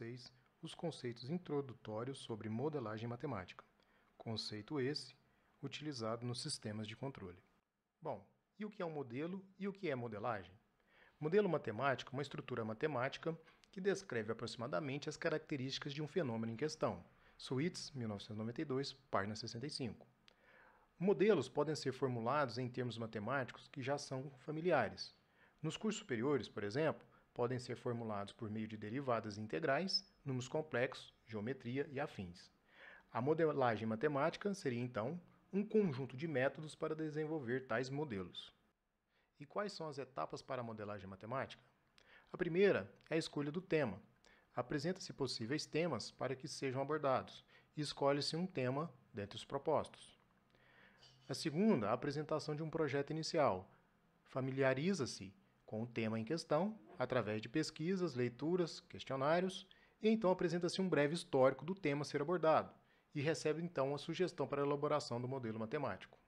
vocês os conceitos introdutórios sobre modelagem matemática. Conceito esse utilizado nos sistemas de controle. Bom, e o que é um modelo e o que é modelagem? Modelo matemático é uma estrutura matemática que descreve aproximadamente as características de um fenômeno em questão. Sweets, 1992, página 65. Modelos podem ser formulados em termos matemáticos que já são familiares. Nos cursos superiores, por exemplo, podem ser formulados por meio de derivadas integrais, números complexos, geometria e afins. A modelagem matemática seria, então, um conjunto de métodos para desenvolver tais modelos. E quais são as etapas para a modelagem matemática? A primeira é a escolha do tema. Apresenta-se possíveis temas para que sejam abordados e escolhe-se um tema dentre os propostos. A segunda, a apresentação de um projeto inicial. Familiariza-se com o tema em questão através de pesquisas, leituras, questionários, e então apresenta-se um breve histórico do tema a ser abordado e recebe então a sugestão para a elaboração do modelo matemático.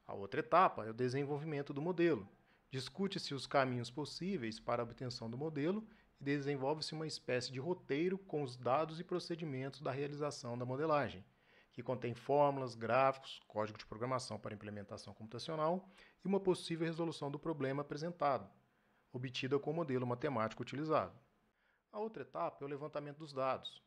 A outra etapa é o desenvolvimento do modelo. Discute-se os caminhos possíveis para a obtenção do modelo e desenvolve-se uma espécie de roteiro com os dados e procedimentos da realização da modelagem, que contém fórmulas, gráficos, código de programação para implementação computacional e uma possível resolução do problema apresentado, obtida com o modelo matemático utilizado. A outra etapa é o levantamento dos dados.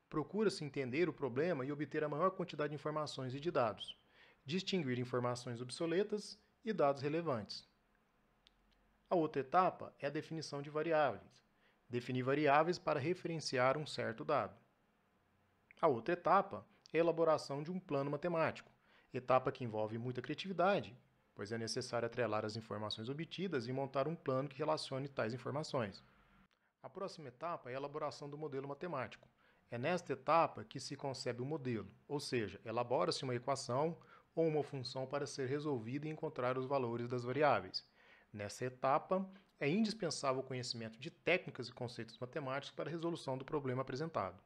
Procura-se entender o problema e obter a maior quantidade de informações e de dados, distinguir informações obsoletas e dados relevantes. A outra etapa é a definição de variáveis. Definir variáveis para referenciar um certo dado. A outra etapa é a elaboração de um plano matemático, etapa que envolve muita criatividade, pois é necessário atrelar as informações obtidas e montar um plano que relacione tais informações. A próxima etapa é a elaboração do modelo matemático. É nesta etapa que se concebe o modelo, ou seja, elabora-se uma equação ou uma função para ser resolvida e encontrar os valores das variáveis. Nessa etapa, é indispensável o conhecimento de técnicas e conceitos matemáticos para a resolução do problema apresentado.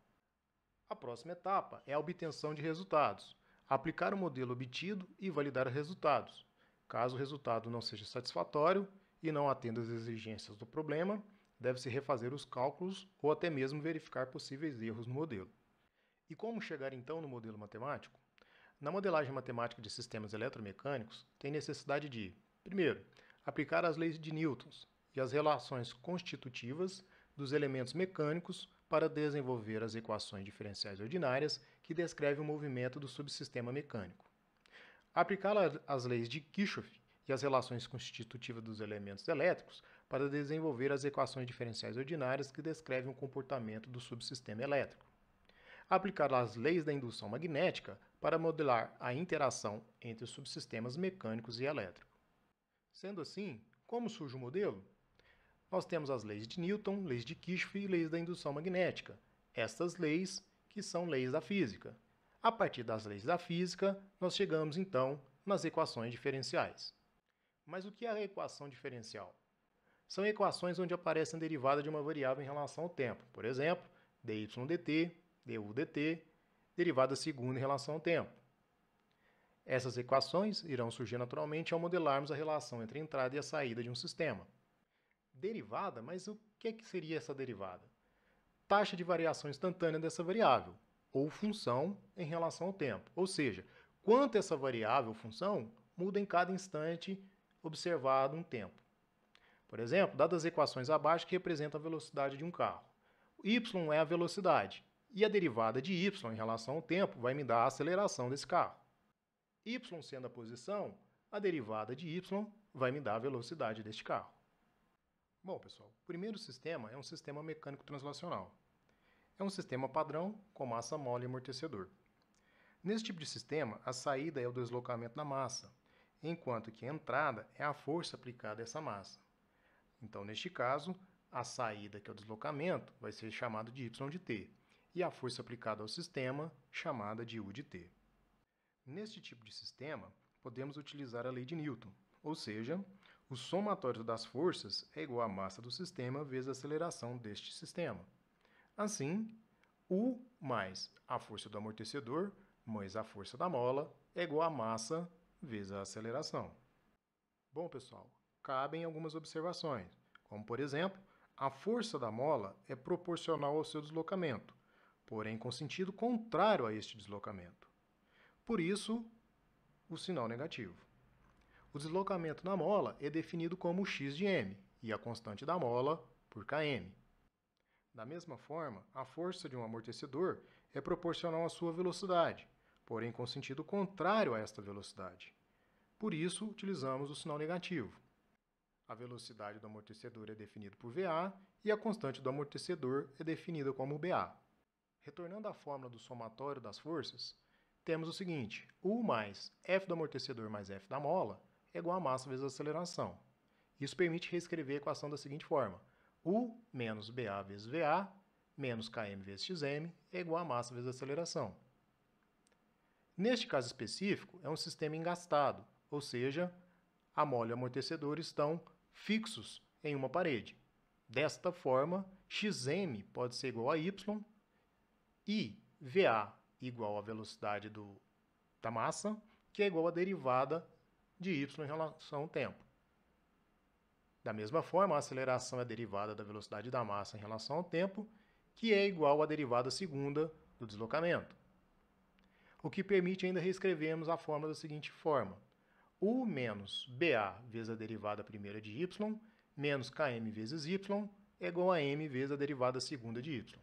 A próxima etapa é a obtenção de resultados. Aplicar o modelo obtido e validar os resultados. Caso o resultado não seja satisfatório e não atenda às exigências do problema, deve-se refazer os cálculos ou até mesmo verificar possíveis erros no modelo. E como chegar então no modelo matemático? Na modelagem matemática de sistemas eletromecânicos, tem necessidade de, primeiro, aplicar as leis de Newton e as relações constitutivas dos elementos mecânicos para desenvolver as equações diferenciais ordinárias que descrevem o movimento do subsistema mecânico. Aplicar as leis de Kirchhoff e as relações constitutivas dos elementos elétricos para desenvolver as equações diferenciais ordinárias que descrevem o comportamento do subsistema elétrico. Aplicar as leis da indução magnética para modelar a interação entre os subsistemas mecânicos e elétricos. Sendo assim, como surge o modelo? Nós temos as leis de Newton, leis de Kirchhoff e leis da indução magnética. Estas leis que são leis da física. A partir das leis da física, nós chegamos então nas equações diferenciais. Mas o que é a equação diferencial? São equações onde aparecem derivadas de uma variável em relação ao tempo. Por exemplo, dy dt, du dt, derivada segunda em relação ao tempo. Essas equações irão surgir naturalmente ao modelarmos a relação entre a entrada e a saída de um sistema. Derivada, mas o que seria essa derivada? Taxa de variação instantânea dessa variável, ou função em relação ao tempo. Ou seja, quanto essa variável ou função muda em cada instante observado um tempo. Por exemplo, dadas as equações abaixo que representam a velocidade de um carro. Y é a velocidade, e a derivada de y em relação ao tempo vai me dar a aceleração desse carro. Y sendo a posição, a derivada de y vai me dar a velocidade deste carro. Bom, pessoal, o primeiro sistema é um sistema mecânico translacional. É um sistema padrão com massa mole e amortecedor. Nesse tipo de sistema, a saída é o deslocamento da massa, enquanto que a entrada é a força aplicada a essa massa. Então, neste caso, a saída, que é o deslocamento, vai ser chamada de y de t, e a força aplicada ao sistema, chamada de u de t. Neste tipo de sistema, podemos utilizar a lei de Newton, ou seja, o somatório das forças é igual à massa do sistema vezes a aceleração deste sistema. Assim, U mais a força do amortecedor mais a força da mola é igual à massa vezes a aceleração. Bom, pessoal, cabem algumas observações, como, por exemplo, A força da mola é proporcional ao seu deslocamento, porém com sentido contrário a este deslocamento. Por isso, o sinal negativo. O deslocamento na mola é definido como x de m e a constante da mola por km. Da mesma forma, a força de um amortecedor é proporcional à sua velocidade, porém com sentido contrário a esta velocidade. Por isso, utilizamos o sinal negativo. A velocidade do amortecedor é definida por VA e a constante do amortecedor é definida como BA. Retornando à fórmula do somatório das forças, temos o seguinte: U mais F do amortecedor mais F da mola é igual a massa vezes a aceleração. Isso permite reescrever a equação da seguinte forma: U menos BA vezes VA menos km vezes xm é igual a massa vezes a aceleração. Neste caso específico, é um sistema engastado, ou seja, a mola e o amortecedor estão fixos em uma parede. Desta forma, xm pode ser igual a y e VA igual à velocidade da massa, que é igual à derivada de y em relação ao tempo. Da mesma forma, a aceleração é a derivada da velocidade da massa em relação ao tempo, que é igual à derivada segunda do deslocamento. O que permite ainda reescrevermos a fórmula da seguinte forma: U menos BA vezes a derivada primeira de y, menos km vezes y, é igual a m vezes a derivada segunda de y.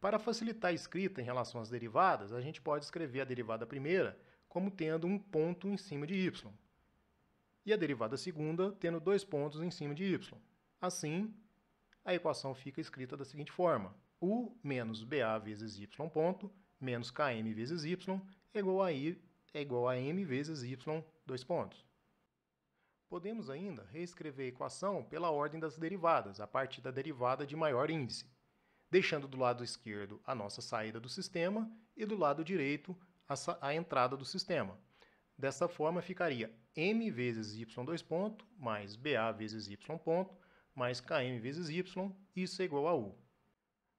Para facilitar a escrita em relação às derivadas, a gente pode escrever a derivada primeira como tendo um ponto em cima de y, e a derivada segunda tendo 2 pontos em cima de y. Assim, a equação fica escrita da seguinte forma: U menos BA vezes y ponto, menos km vezes y, é igual a m vezes y, 2 pontos. Podemos ainda reescrever a equação pela ordem das derivadas, a partir da derivada de maior índice, deixando do lado esquerdo a nossa saída do sistema e do lado direito a entrada do sistema. Dessa forma, ficaria m vezes y, 2 pontos, mais BA vezes y ponto, mais km vezes y, isso é igual a U.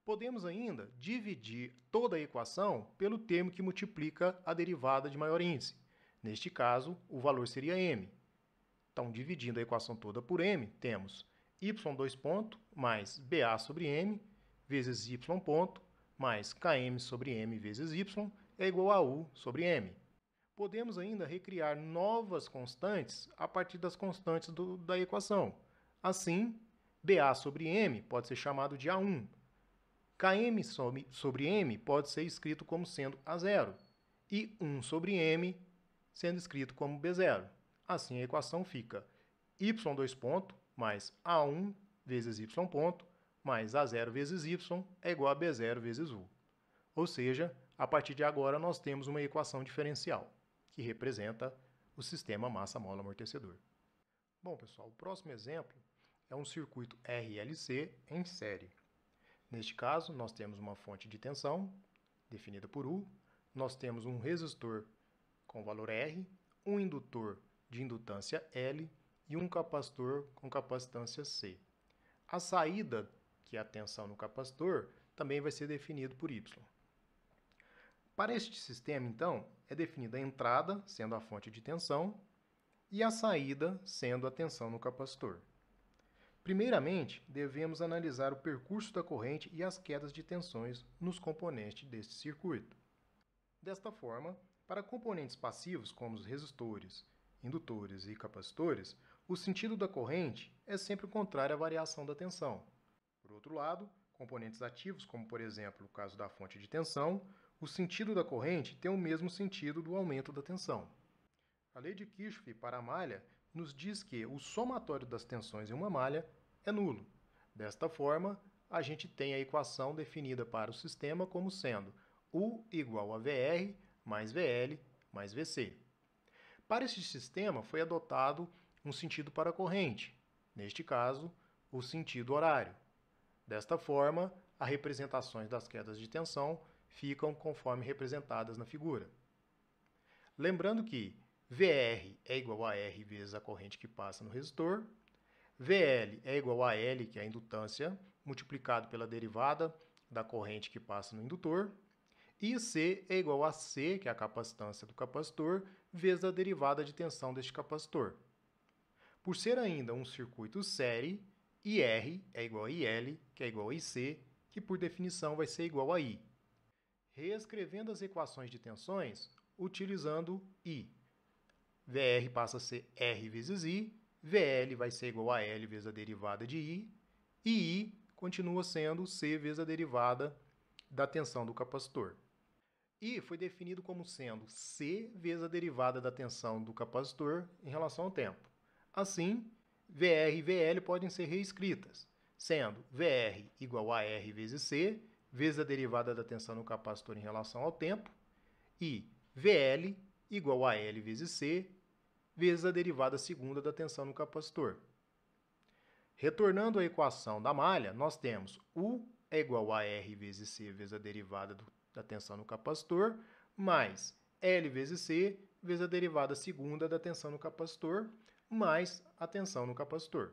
Podemos ainda dividir toda a equação pelo termo que multiplica a derivada de maior índice. Neste caso, o valor seria m. Então, dividindo a equação toda por m, temos y, 2 pontos, mais BA sobre m, vezes y ponto, mais km sobre m vezes y, é igual a U sobre m. Podemos ainda recriar novas constantes a partir das constantes da equação. Assim, BA sobre m pode ser chamado de A1. Km sobre m pode ser escrito como sendo A0 e 1 sobre m sendo escrito como B0. Assim, a equação fica y, 2 pontos, mais A1 vezes y ponto, mais A0 vezes y é igual a B0 vezes U. Ou seja, a partir de agora nós temos uma equação diferencial, que representa o sistema massa-mola-amortecedor. Bom, pessoal, o próximo exemplo é um circuito RLC em série. Neste caso, nós temos uma fonte de tensão, definida por U, nós temos um resistor com valor R, um indutor de indutância L e um capacitor com capacitância C. A saída, que é a tensão no capacitor, também vai ser definido por Y. Para este sistema, então, é definida a entrada, sendo a fonte de tensão, e a saída, sendo a tensão no capacitor. Primeiramente, devemos analisar o percurso da corrente e as quedas de tensões nos componentes deste circuito. Desta forma, para componentes passivos, como os resistores, indutores e capacitores, o sentido da corrente é sempre o contrário à variação da tensão. Por outro lado, componentes ativos, como por exemplo o caso da fonte de tensão, o sentido da corrente tem o mesmo sentido do aumento da tensão. A lei de Kirchhoff para a malha nos diz que o somatório das tensões em uma malha é nulo. Desta forma, a gente tem a equação definida para o sistema como sendo U igual a VR mais VL mais VC. Para este sistema foi adotado um sentido para a corrente, neste caso, o sentido horário. Desta forma, as representações das quedas de tensão ficam conforme representadas na figura. Lembrando que VR é igual a R vezes a corrente que passa no resistor, VL é igual a L, que é a indutância, multiplicado pela derivada da corrente que passa no indutor, e C é igual a C, que é a capacitância do capacitor, vezes a derivada de tensão deste capacitor. Por ser ainda um circuito série, IR é igual a IL, que é igual a IC, que por definição vai ser igual a I. Reescrevendo as equações de tensões, utilizando I. VR passa a ser R vezes I, VL vai ser igual a L vezes a derivada de I, e I continua sendo C vezes a derivada da tensão do capacitor. I foi definido como sendo C vezes a derivada da tensão do capacitor em relação ao tempo. Assim, VR e VL podem ser reescritas, sendo VR igual a R vezes C, vezes a derivada da tensão no capacitor em relação ao tempo, e VL igual a L vezes C, vezes a derivada segunda da tensão no capacitor. Retornando à equação da malha, nós temos U é igual a R vezes C vezes a derivada da tensão no capacitor, mais L vezes C vezes a derivada segunda da tensão no capacitor, mais a tensão no capacitor.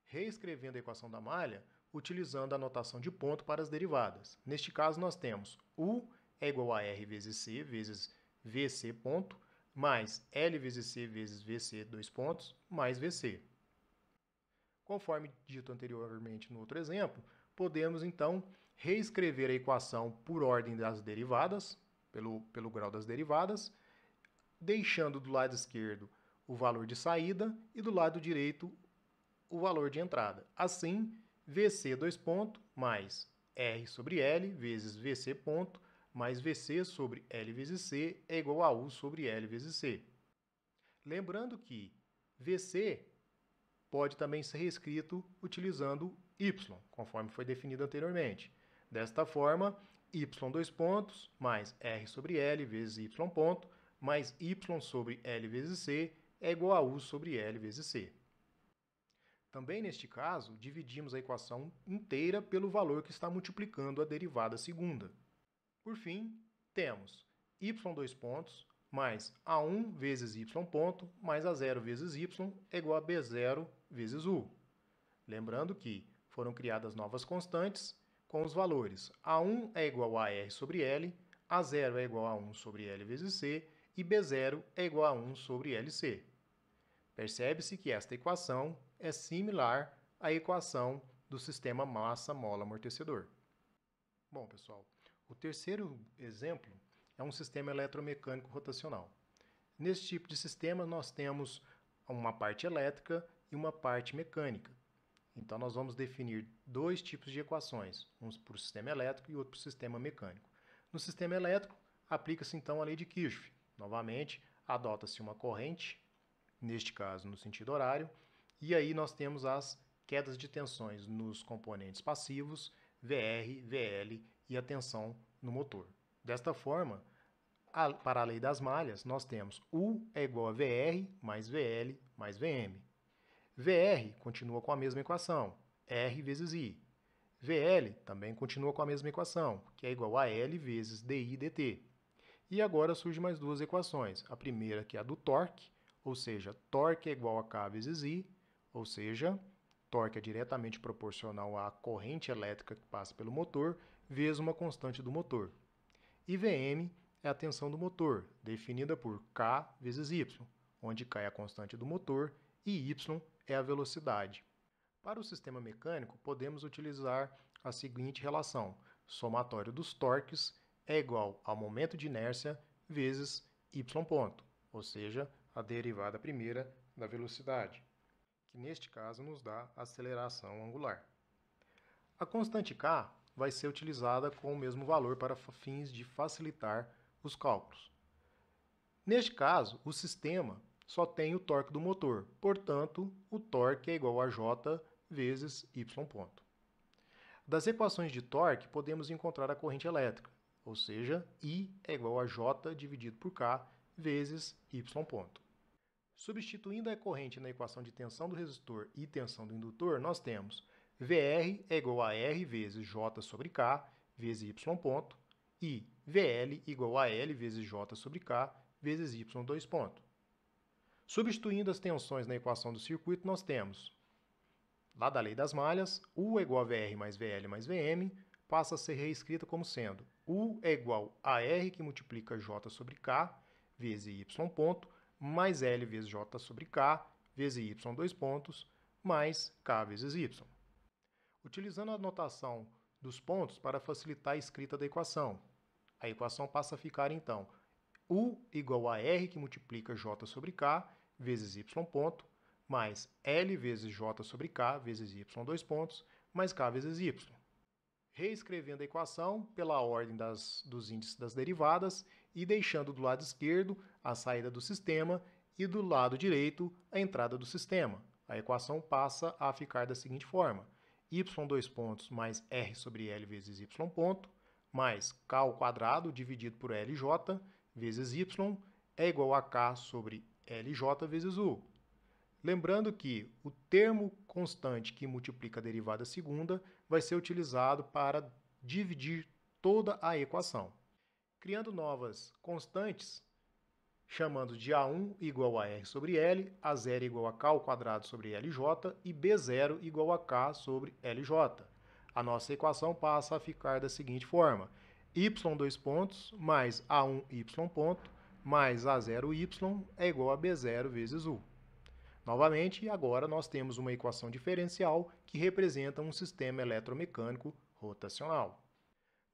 Reescrevendo a equação da malha, utilizando a notação de ponto para as derivadas. Neste caso, nós temos U é igual a R vezes C vezes VC ponto, mais L vezes C vezes VC, dois pontos, mais VC. Conforme dito anteriormente no outro exemplo, podemos então reescrever a equação por ordem das derivadas, pelo grau das derivadas, deixando do lado esquerdo o valor de saída e do lado direito o valor de entrada. Assim, VC dois pontos mais R sobre L vezes VC ponto mais VC sobre L vezes C é igual a U sobre L vezes C. Lembrando que VC pode também ser reescrito utilizando Y, conforme foi definido anteriormente. Desta forma, Y dois pontos mais R sobre L vezes Y ponto mais Y sobre L vezes C é igual a U sobre L vezes C. Também neste caso, dividimos a equação inteira pelo valor que está multiplicando a derivada segunda. Por fim, temos y dois pontos mais a1 vezes y ponto mais a0 vezes y é igual a b0 vezes u. Lembrando que foram criadas novas constantes com os valores a1 é igual a r sobre L, a0 é igual a 1 sobre L vezes C e b0 é igual a 1 sobre LC. Percebe-se que esta equação é similar à equação do sistema massa-mola-amortecedor. Bom, pessoal, o terceiro exemplo é um sistema eletromecânico rotacional. Nesse tipo de sistema, nós temos uma parte elétrica e uma parte mecânica. Então, nós vamos definir dois tipos de equações, um para o sistema elétrico e outro para o sistema mecânico. No sistema elétrico, aplica-se então a lei de Kirchhoff. Novamente, adota-se uma corrente, neste caso no sentido horário, e aí nós temos as quedas de tensões nos componentes passivos, VR, VL e a tensão no motor. Desta forma, para a lei das malhas, nós temos U é igual a VR mais VL mais VM. VR continua com a mesma equação, R vezes I. VL também continua com a mesma equação, que é igual a L vezes DI dt. E agora surgem mais duas equações. A primeira que é a do torque, ou seja, torque é igual a K vezes I, ou seja, torque é diretamente proporcional à corrente elétrica que passa pelo motor, vezes uma constante do motor. E Vm é a tensão do motor, definida por K vezes Y, onde K é a constante do motor e Y é a velocidade. Para o sistema mecânico, podemos utilizar a seguinte relação: somatório dos torques é igual ao momento de inércia vezes y ponto, ou seja, a derivada primeira da velocidade, que neste caso nos dá a aceleração angular. A constante K vai ser utilizada com o mesmo valor para fins de facilitar os cálculos. Neste caso, o sistema só tem o torque do motor, portanto, o torque é igual a J vezes y ponto. Das equações de torque, podemos encontrar a corrente elétrica, ou seja, I é igual a J dividido por K vezes y ponto. Substituindo a corrente na equação de tensão do resistor e tensão do indutor, nós temos VR é igual a R vezes J sobre K vezes y ponto e VL igual a L vezes J sobre K vezes y dois ponto. Substituindo as tensões na equação do circuito, nós temos, lá da lei das malhas, U é igual a VR mais VL mais VM, passa a ser reescrita como sendo U é igual a R que multiplica J sobre K vezes y ponto, mais L vezes J sobre K vezes y dois pontos, mais k vezes y. Utilizando a notação dos pontos para facilitar a escrita da equação, a equação passa a ficar, então, U igual a R, que multiplica J sobre K, vezes Y ponto, mais L vezes J sobre K, vezes Y dois pontos, mais K vezes Y. Reescrevendo a equação pela ordem dos índices das derivadas e deixando do lado esquerdo a saída do sistema e do lado direito a entrada do sistema. A equação passa a ficar da seguinte forma: y dois pontos mais r sobre l vezes y ponto, mais k ao quadrado dividido por lj vezes y é igual a k sobre lj vezes u. Lembrando que o termo constante que multiplica a derivada segunda vai ser utilizado para dividir toda a equação. Criando novas constantes, chamando de A1 igual a R sobre L, A0 igual a K ao quadrado sobre LJ e B0 igual a K sobre LJ. A nossa equação passa a ficar da seguinte forma: y dois pontos mais A1y ponto mais A0y é igual a B0 vezes U. Novamente, agora nós temos uma equação diferencial que representa um sistema eletromecânico rotacional.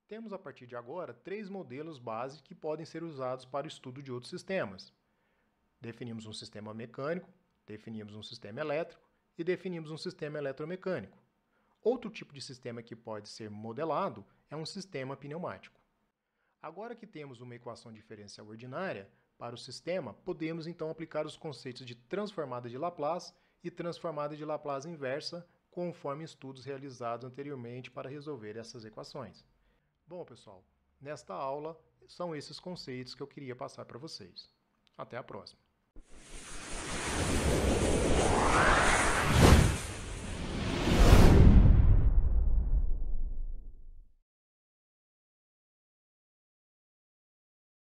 Temos a partir de agora três modelos base que podem ser usados para o estudo de outros sistemas. Definimos um sistema mecânico, definimos um sistema elétrico e definimos um sistema eletromecânico. Outro tipo de sistema que pode ser modelado é um sistema pneumático. Agora que temos uma equação diferencial ordinária para o sistema, podemos então aplicar os conceitos de transformada de Laplace e transformada de Laplace inversa, conforme estudos realizados anteriormente para resolver essas equações. Bom, pessoal, nesta aula são esses conceitos que eu queria passar para vocês. Até a próxima!